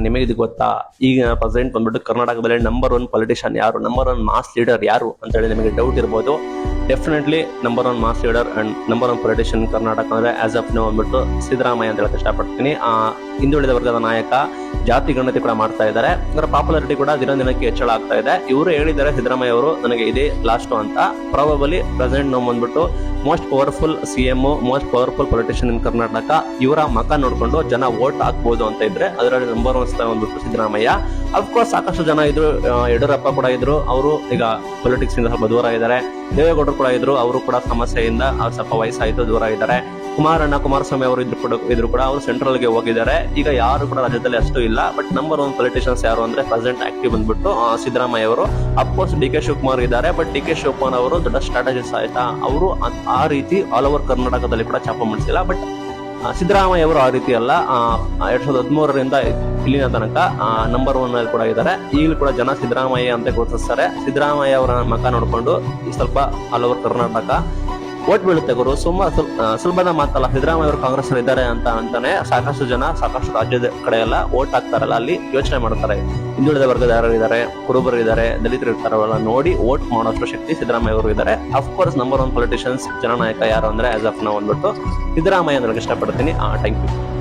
ನಿಮಗೆ ಇದು ಗೊತ್ತಾ, ಈಗ ಪ್ರೆಸೆಂಟ್ ಬಂದ್ಬಿಟ್ಟು ಕರ್ನಾಟಕದಲ್ಲಿ ನಂಬರ್ 1 ಪೊಲಿಟಿಷಿಯನ್ ಯಾರು, ನಂಬರ್ 1 ಮಾಸ್ ಲೀಡರ್ ಯಾರು ಅಂತ ಹೇಳಿ ನಿಮಗೆ ಡೌಟ್ ಇರ್ಬೋದು. Definitely number 1 mass leader and number 1 politician Karnataka ಅಂದ್ರೆ ಆಸ್ ಆಫ್ ನೋ ಬಂದ್ಬಿಟ್ಟು ಸಿದ್ದರಾಮಯ್ಯ ಅಂತ ಹೇಳಕ್ ಇಷ್ಟಪಡ್ತೀನಿ. ಹಿಂದುಳಿದ ವರ್ಗದ ನಾಯಕ, ಜಾತಿ ಗಣತಿ ಕೂಡ ಮಾಡ್ತಾ ಇದ್ದಾರೆ. ಇದರ ಪಾಪ್ಯುಲಾರಿಟಿ ಕೂಡ ದಿನ ದಿನಕ್ಕೆ ಹೆಚ್ಚಳ ಆಗ್ತಾ ಇದೆ. ಇವರು ಹೇಳಿದ್ದಾರೆ ಸಿದ್ದರಾಮಯ್ಯ ಅವರು ನನಗೆ ಇದೇ ಲಾಸ್ಟ್ ಅಂತ. ಪ್ರಾಬಬಲಿ ಪ್ರೆಸೆಂಟ್ ನಾವು ಬಂದ್ಬಿಟ್ಟು most powerful CM, most powerful politician ಇನ್ ಕರ್ನಾಟಕ. ಇವರ ಮಕ ನೋಡ್ಕೊಂಡು ಜನ ವೋಟ್ ಹಾಕ್ಬೋದು ಅಂತ ಇದ್ರೆ ಅದರಲ್ಲಿ ನಂಬರ್ 1 ಸ್ಥಾನ ಬಂದ್ಬಿಟ್ಟು ಸಿದ್ದರಾಮಯ್ಯ. ಅಫ್ಕೋರ್ಸ್ ಸಾಕಷ್ಟು ಜನ ಇದ್ರು, ಯಡಿಯೂರಪ್ಪ ಕೂಡ ಇದ್ರು, ಅವರು ಈಗ ಪೊಲಿಟಿಕ್ಸ್ ಇಂದ ಸ್ವಲ್ಪ ದೂರ ಇದ್ದಾರೆ. ದೇವೇಗೌಡರು ಕೂಡ ಇದ್ರು, ಅವರು ಕೂಡ ಸಮಸ್ಯೆಯಿಂದ ಸ್ವಲ್ಪ ವಯಸ್ಸಾಯ್ತು, ದೂರ ಇದ್ದಾರೆ. ಕುಮಾರಸ್ವಾಮಿ ಅವರು ಇದ್ರು ಕೂಡ ಅವರು ಸೆಂಟ್ರಲ್ ಗೆ ಹೋಗಿದ್ದಾರೆ. ಈಗ ಯಾರು ಕೂಡ ರಾಜ್ಯದಲ್ಲಿ ಅಷ್ಟು ಇಲ್ಲ. ಬಟ್ ನಂಬರ್ 1 ಪೊಲಿಟಿಷಿಯನ್ಸ್ ಯಾರು ಅಂದ್ರೆ ಪ್ರೆಸೆಂಟ್ ಆಕ್ಟಿವ್ ಬಂದ್ಬಿಟ್ಟು ಸಿದ್ದರಾಮಯ್ಯ ಅವರು. ಅಫ್ಕೋರ್ಸ್ DK ಶಿವಕುಮಾರ್ ಇದ್ದಾರೆ. ಬಟ್ DK ಶಿವಕುಮಾರ್ ಅವರು ದೊಡ್ಡ ಸ್ಟ್ರಾಟಜಿಸ್ಟ್ ಆಯ್ತಾ, ಅವರು ಆ ರೀತಿ ಆಲ್ ಓವರ್ ಕರ್ನಾಟಕದಲ್ಲಿ ಕೂಡ ಚಾಪ ಮಾಡಿಸಿಲ್ಲ. ಬಟ್ ಸಿದ್ದರಾಮಯ್ಯ ಅವರು ಆ ರೀತಿ ಅಲ್ಲ. 2013ರಿಂದ ಇಲ್ಲಿನ ತನಕ ನಂಬರ್ 1 ಕೂಡ ಇದ್ದಾರೆ. ಈಗಲೂ ಕೂಡ ಜನ ಸಿದ್ದರಾಮಯ್ಯ ಅಂತ ಗುರುತಿಸ್ತಾರೆ. ಸಿದ್ದರಾಮಯ್ಯ ಅವರ ಮಕ ನೋಡ್ಕೊಂಡು ಸ್ವಲ್ಪ ಆಲ್ ಓವರ್ ಕರ್ನಾಟಕ ವೋಟ್ ಬೀಳುತ್ತೆ ಗುರು. ಸುಲಭದ ಮಾತಲ್ಲ. ಸಿದ್ದರಾಮಯ್ಯ ಅವರು ಕಾಂಗ್ರೆಸ್ ಇದ್ದಾರೆ ಅಂತಾನೆ ಸಾಕಷ್ಟು ಜನ ಸಾಕಷ್ಟು ರಾಜ್ಯದ ಕಡೆ ಎಲ್ಲ ವೋಟ್ ಹಾಕ್ತಾರಲ್ಲ, ಅಲ್ಲಿ ಯೋಚನೆ ಮಾಡ್ತಾರೆ. ಹಿಂದುಳಿದ ವರ್ಗದ ಯಾರು ಇದ್ದಾರೆ, ಕುರುಬರು ಇದ್ದಾರೆ, ದಲಿತರು ಇರ್ತಾರೆ, ಅವೆಲ್ಲ ನೋಡಿ ವೋಟ್ ಮಾಡೋಷ್ಟು ಶಕ್ತಿ ಸಿದ್ದರಾಮಯ್ಯ ಅವರು ಇದ್ದಾರೆ. ಅಫ್ಕೋರ್ಸ್ ನಂಬರ್ 1 ಪೊಲಿಟಿಷಿಯನ್ಸ್ ಜನನಾಯಕ ಯಾರು ಅಂದ್ರೆ ಆಸ್ ಆಫ್ ನಾವು ಅಂದ್ಬಿಟ್ಟು ಸಿದ್ದರಾಮಯ್ಯ ಅಂತ ಇಷ್ಟಪಡ್ತೀನಿ. Thank you.